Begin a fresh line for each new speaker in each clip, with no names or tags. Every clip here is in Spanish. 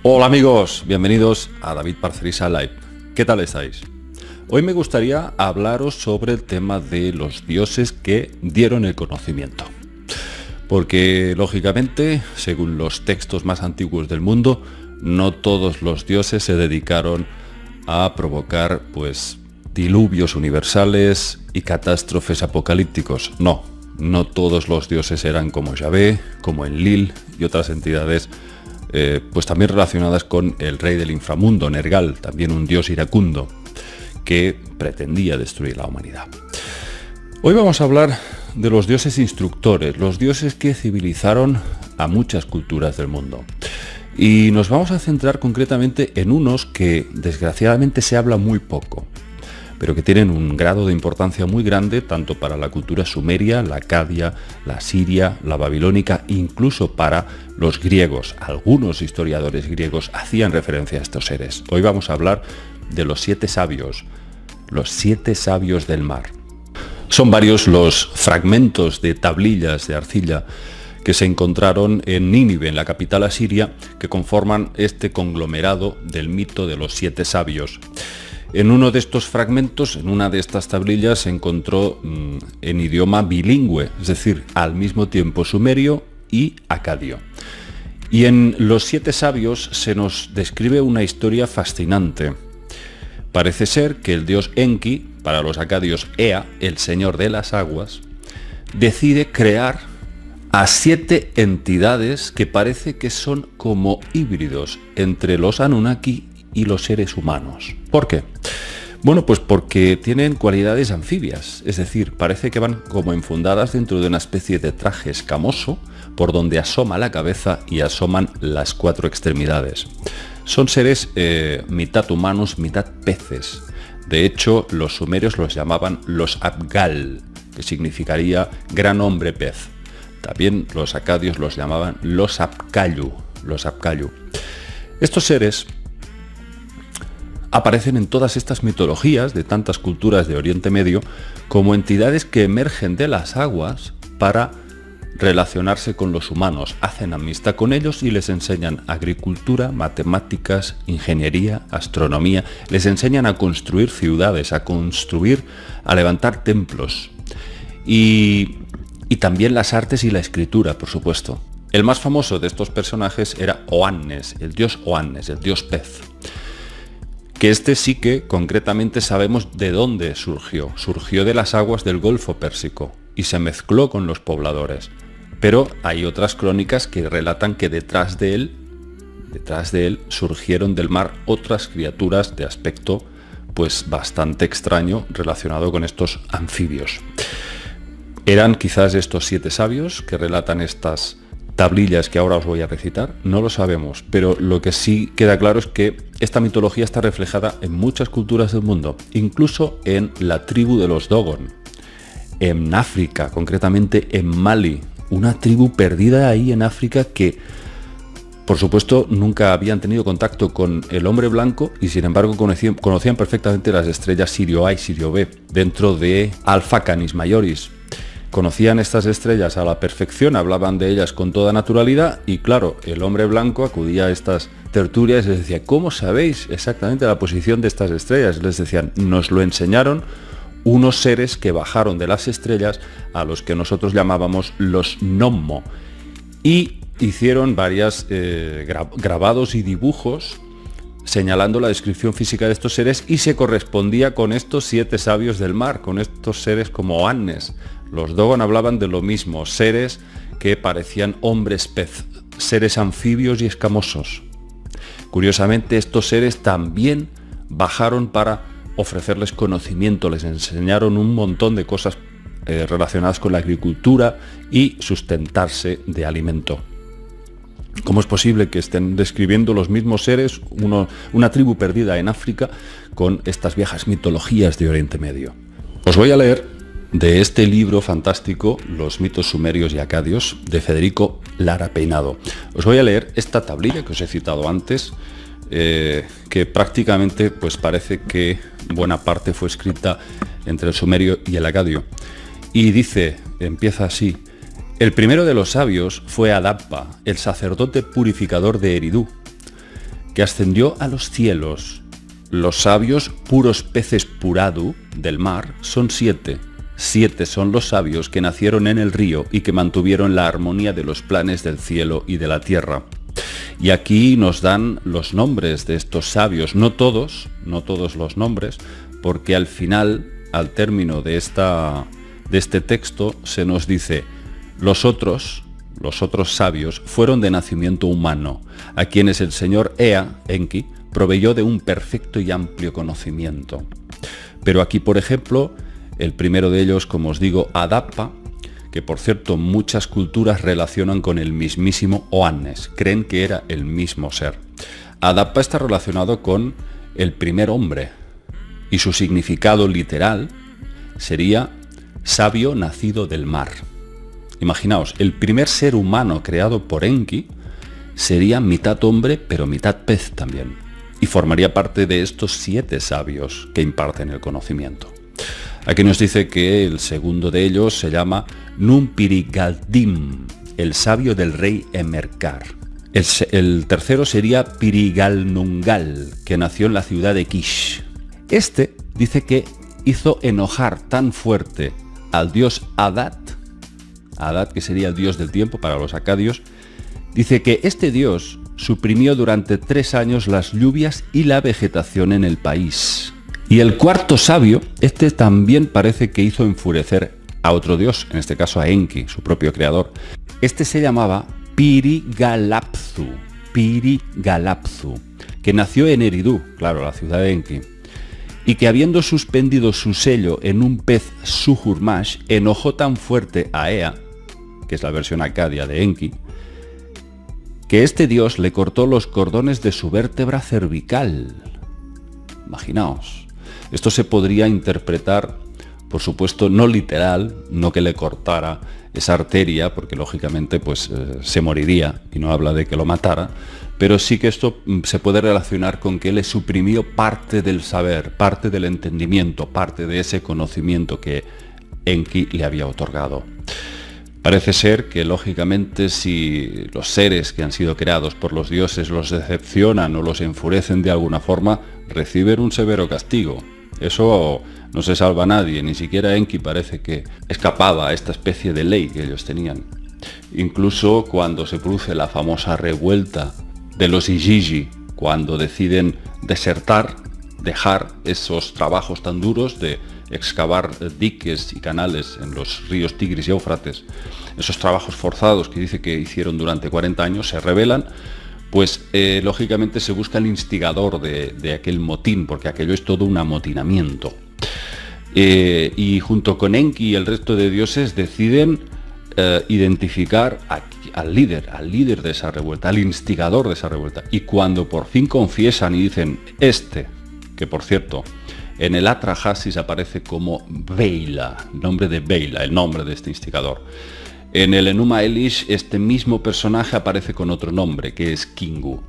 Hola amigos, bienvenidos a David Parcerisa Live. ¿Qué tal estáis? Hoy me gustaría hablaros sobre el tema de los dioses que dieron el conocimiento. Porque lógicamente, según los textos más antiguos del mundo, no todos los dioses se dedicaron a provocar diluvios universales y catástrofes apocalípticos. No todos los dioses eran como Yahvé, como Enlil y otras entidades también relacionadas con el rey del inframundo, Nergal, también un dios iracundo que pretendía destruir la humanidad. Hoy vamos a hablar de los dioses instructores, los dioses que civilizaron a muchas culturas del mundo. Y nos vamos a centrar concretamente en unos que desgraciadamente se habla muy poco, pero que tienen un grado de importancia muy grande tanto para la cultura sumeria, la acadia, la siria, la babilónica, incluso para los griegos. Algunos historiadores griegos hacían referencia a estos seres. Hoy vamos a hablar de los 7 sabios del mar. Son varios los fragmentos de tablillas de arcilla que se encontraron en Nínive, en la capital asiria, que conforman este conglomerado del mito de los 7 sabios. En uno de estos fragmentos, en una de estas tablillas, se encontró en idioma bilingüe, es decir, al mismo tiempo sumerio y acadio. Y en los 7 sabios se nos describe una historia fascinante. Parece ser que el dios Enki, para los acadios Ea, el señor de las aguas, decide crear a 7 entidades que parece que son como híbridos entre los Anunnaki y los seres humanos. ¿Por qué? Bueno, pues porque tienen cualidades anfibias, es decir, parece que van como enfundadas dentro de una especie de traje escamoso por donde asoma la cabeza y asoman las 4 extremidades. Son seres mitad humanos, mitad peces. De hecho, los sumerios los llamaban los Abgal, que significaría gran hombre pez. También los acadios los llamaban los Apkallu. Estos seres aparecen en todas estas mitologías de tantas culturas de Oriente Medio como entidades que emergen de las aguas para relacionarse con los humanos, hacen amistad con ellos y les enseñan agricultura, matemáticas, ingeniería, astronomía, les enseñan a construir ciudades, a levantar templos y también las artes y la escritura, por supuesto. El más famoso de estos personajes era Oannes, el dios pez. Que este sí que concretamente sabemos de dónde surgió. Surgió de las aguas del Golfo Pérsico y se mezcló con los pobladores. Pero hay otras crónicas que relatan que detrás de él surgieron del mar otras criaturas de aspecto bastante extraño relacionado con estos anfibios. ¿Eran quizás estos 7 sabios que relatan estas tablillas que ahora os voy a recitar? No lo sabemos, pero lo que sí queda claro es que esta mitología está reflejada en muchas culturas del mundo, incluso en la tribu de los Dogon, en África, concretamente en Mali, una tribu perdida ahí en África que, por supuesto, nunca habían tenido contacto con el hombre blanco y sin embargo conocían perfectamente las estrellas Sirio A y Sirio B, dentro de Alpha Canis Majoris. Conocían estas estrellas a la perfección, hablaban de ellas con toda naturalidad y claro, el hombre blanco acudía a estas tertulias y les decía: ¿cómo sabéis exactamente la posición de estas estrellas? Les decían: nos lo enseñaron unos seres que bajaron de las estrellas a los que nosotros llamábamos los Nommo y hicieron varios grabados y dibujos señalando la descripción física de estos seres y se correspondía con estos 7 sabios del mar, con estos seres como Oannes. Los Dogon hablaban de lo mismo, seres que parecían hombres pez, seres anfibios y escamosos. Curiosamente, estos seres también bajaron para ofrecerles conocimiento, les enseñaron un montón de cosas relacionadas con la agricultura y sustentarse de alimento. ¿Cómo es posible que estén describiendo los mismos seres, una tribu perdida en África, con estas viejas mitologías de Oriente Medio? Os voy a leer de este libro fantástico, Los mitos sumerios y acadios, de Federico Lara Peinado. Os voy a leer esta tablilla que os he citado antes, que prácticamente parece que buena parte fue escrita entre el sumerio y el acadio. Y dice, empieza así: el primero de los sabios fue Adapa, el sacerdote purificador de Eridu. que ascendió a los cielos. Los sabios puros peces puradu del mar son 7. 7 son los sabios que nacieron en el río y que mantuvieron la armonía de los planes del cielo y de la tierra. Y aquí nos dan los nombres de estos sabios, no todos los nombres, porque al final, al término de este texto, se nos dice: los otros sabios fueron de nacimiento humano, a quienes el señor Enki proveyó de un perfecto y amplio conocimiento. Pero aquí, por ejemplo, el primero de ellos, como os digo, Adapa, que por cierto muchas culturas relacionan con el mismísimo Oannes, creen que era el mismo ser. Adapa está relacionado con el primer hombre y su significado literal sería sabio nacido del mar. Imaginaos, el primer ser humano creado por Enki sería mitad hombre pero mitad pez también, y formaría parte de estos 7 sabios que imparten el conocimiento. Aquí nos dice que el segundo de ellos se llama Numpirigaldim, el sabio del rey Emerkar. El tercero sería Pirigalnungal, que nació en la ciudad de Kish. Este dice que hizo enojar tan fuerte al dios Adad, que sería el dios del tiempo para los acadios. Dice que este dios suprimió durante 3 años las lluvias y la vegetación en el país. Y el cuarto sabio, este también parece que hizo enfurecer a otro dios, en este caso a Enki, su propio creador. Este se llamaba Pirigalapzu, que nació en Eridu, claro, la ciudad de Enki, y que habiendo suspendido su sello en un pez Suhurmash, enojó tan fuerte a Ea, que es la versión acadia de Enki, que este dios le cortó los cordones de su vértebra cervical. Imaginaos. Esto se podría interpretar, por supuesto, no literal, no que le cortara esa arteria, porque lógicamente pues se moriría, y no habla de que lo matara, pero sí que esto se puede relacionar con que le suprimió parte del saber, parte del entendimiento, parte de ese conocimiento que Enki le había otorgado. Parece ser que, lógicamente, si los seres que han sido creados por los dioses los decepcionan o los enfurecen de alguna forma, reciben un severo castigo. Eso no se salva a nadie, ni siquiera Enki parece que escapaba a esta especie de ley que ellos tenían. Incluso cuando se produce la famosa revuelta de los Igigi, cuando deciden desertar, dejar esos trabajos tan duros de excavar diques y canales en los ríos Tigris y Éufrates, esos trabajos forzados que dice que hicieron durante 40 años, se rebelan, pues lógicamente se busca el instigador de aquel motín, porque aquello es todo un amotinamiento. Y junto con Enki y el resto de dioses deciden identificar al líder de esa revuelta, al instigador de esa revuelta. Y cuando por fin confiesan y dicen que por cierto, en el Atrahasis aparece como Beila, el nombre de Beila, el nombre de este instigador. En el Enuma Elish este mismo personaje aparece con otro nombre, que es Kingu.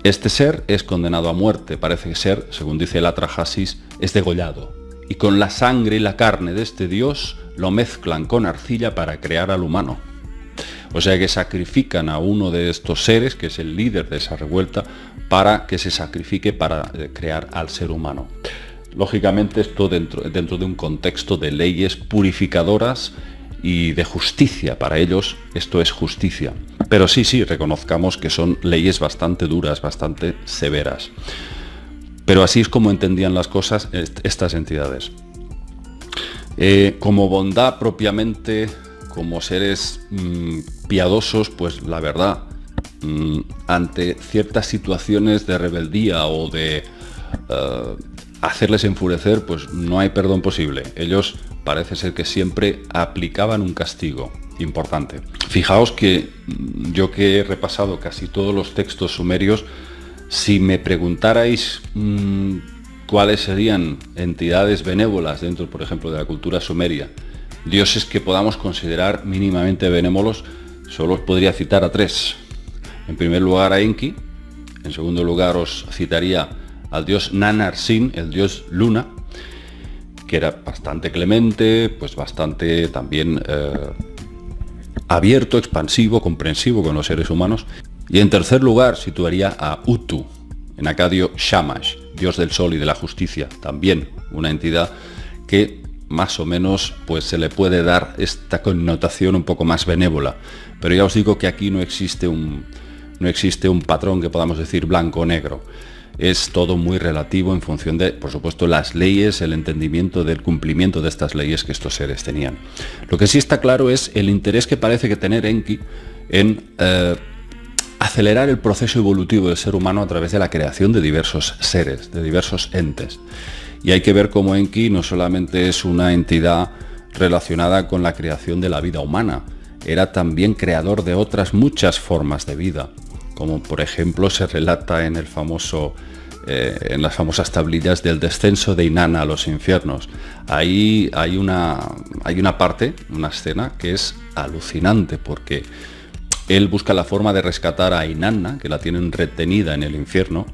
Este ser es condenado a muerte, parece ser, según dice el Atrahasis, es degollado. Y con la sangre y la carne de este dios lo mezclan con arcilla para crear al humano. O sea que sacrifican a uno de estos seres, que es el líder de esa revuelta, para que se sacrifique para crear al ser humano. Lógicamente esto dentro de un contexto de leyes purificadoras y de justicia. Para ellos esto es justicia. Pero sí, reconozcamos que son leyes bastante duras, bastante severas. Pero así es como entendían las cosas estas entidades. Como bondad propiamente, como seres piadosos, pues la verdad, ante ciertas situaciones de rebeldía o de hacerles enfurecer, pues no hay perdón posible. Ellos parece ser que siempre aplicaban un castigo importante. Fijaos que yo, que he repasado casi todos los textos sumerios, si me preguntarais cuáles serían entidades benévolas dentro, por ejemplo, de la cultura sumeria, dioses que podamos considerar mínimamente benévolos, solo os podría citar a 3. En primer lugar a Enki, en segundo lugar os citaría al dios Nannar-Sin, el dios Luna, que era bastante clemente, pues bastante también abierto, expansivo, comprensivo con los seres humanos. Y en tercer lugar situaría a Utu, En acadio, Shamash, dios del sol y de la justicia, también una entidad que más o menos pues se le puede dar esta connotación un poco más benévola. Pero ya os digo que aquí no existe un patrón que podamos decir blanco o negro. Es todo muy relativo en función de, por supuesto, las leyes, el entendimiento del cumplimiento de estas leyes que estos seres tenían. Lo que sí está claro es el interés que parece que tener Enki en acelerar el proceso evolutivo del ser humano a través de la creación de diversos seres, de diversos entes. Y hay que ver cómo Enki no solamente es una entidad relacionada con la creación de la vida humana, era también creador de otras muchas formas de vida, como por ejemplo se relata en en las famosas tablillas del descenso de Inanna a los infiernos. Ahí hay una parte, una escena que es alucinante, porque él busca la forma de rescatar a Inanna, que la tienen retenida en el infierno.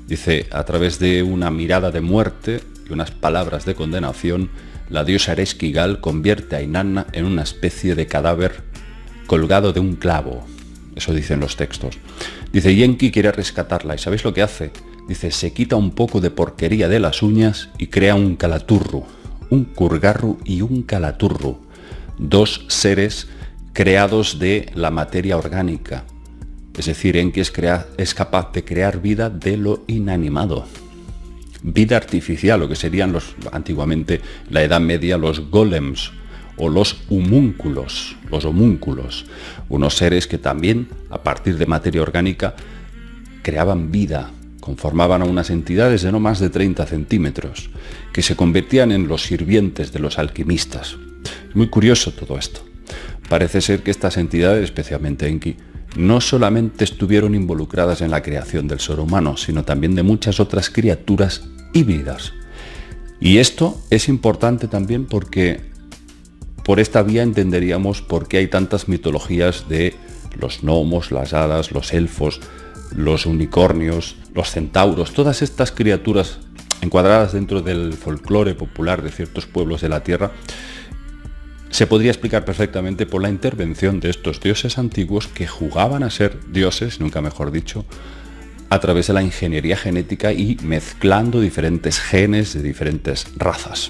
Dice, a través de una mirada de muerte y unas palabras de condenación, la diosa Ereshkigal convierte a Inanna en una especie de cadáver colgado de un clavo. Eso dicen los textos. Dice, y Enki quiere rescatarla. ¿Y sabéis lo que hace? Dice, se quita un poco de porquería de las uñas y crea un calaturru, un curgarru y un calaturru. Dos seres creados de la materia orgánica. Es decir, Enki es capaz de crear vida de lo inanimado. Vida artificial, lo que serían antiguamente, la Edad Media, los golems o los homúnculos, unos seres que también, a partir de materia orgánica, creaban vida, conformaban a unas entidades de no más de 30 centímetros, que se convertían en los sirvientes de los alquimistas. Es muy curioso todo esto. Parece ser que estas entidades, especialmente Enki, no solamente estuvieron involucradas en la creación del ser humano, sino también de muchas otras criaturas híbridas. Y esto es importante también porque por esta vía entenderíamos por qué hay tantas mitologías de los gnomos, las hadas, los elfos, los unicornios, los centauros, todas estas criaturas encuadradas dentro del folclore popular de ciertos pueblos de la Tierra. Se podría explicar perfectamente por la intervención de estos dioses antiguos que jugaban a ser dioses, nunca mejor dicho, a través de la ingeniería genética y mezclando diferentes genes de diferentes razas.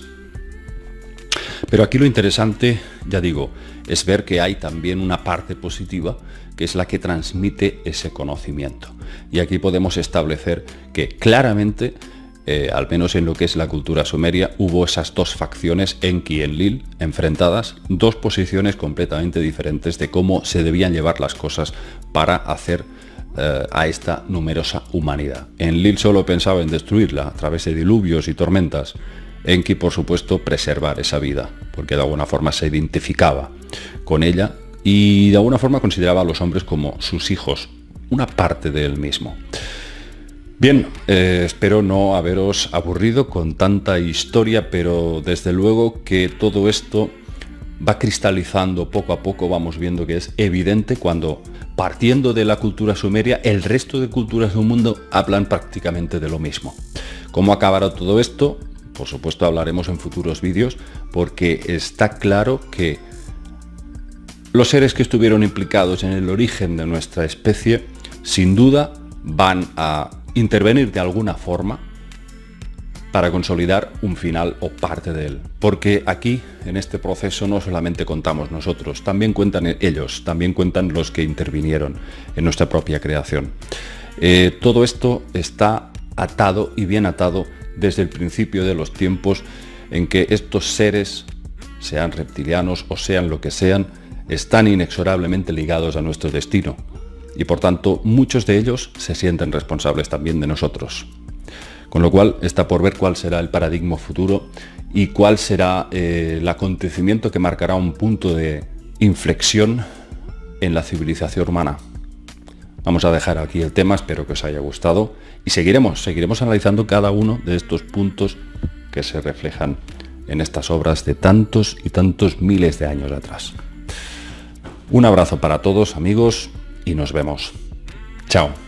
Pero aquí lo interesante, ya digo, es ver que hay también una parte positiva que es la que transmite ese conocimiento. Y aquí podemos establecer que claramente, al menos en lo que es la cultura sumeria, hubo esas dos facciones, Enki y Enlil, enfrentadas, dos posiciones completamente diferentes de cómo se debían llevar las cosas para hacer a esta numerosa humanidad. Enlil solo pensaba en destruirla a través de diluvios y tormentas. Enki, por supuesto, preservar esa vida, porque de alguna forma se identificaba con ella y de alguna forma consideraba a los hombres como sus hijos, una parte de él mismo. Bien, espero no haberos aburrido con tanta historia, pero desde luego que todo esto va cristalizando poco a poco, vamos viendo que es evidente cuando, partiendo de la cultura sumeria, el resto de culturas del mundo hablan prácticamente de lo mismo. ¿Cómo acabará todo esto? Por supuesto hablaremos en futuros vídeos, porque está claro que los seres que estuvieron implicados en el origen de nuestra especie, sin duda, van a intervenir de alguna forma para consolidar un final o parte de él. Porque aquí, en este proceso, no solamente contamos nosotros, también cuentan ellos, también cuentan los que intervinieron en nuestra propia creación. Todo esto está atado y bien atado desde el principio de los tiempos en que estos seres, sean reptilianos o sean lo que sean, están inexorablemente ligados a nuestro destino. Y por tanto, muchos de ellos se sienten responsables también de nosotros. Con lo cual, está por ver cuál será el paradigma futuro y cuál será el acontecimiento que marcará un punto de inflexión en la civilización humana. Vamos a dejar aquí el tema, espero que os haya gustado y seguiremos analizando cada uno de estos puntos que se reflejan en estas obras de tantos y tantos miles de años atrás. Un abrazo para todos, amigos, y nos vemos. Chao.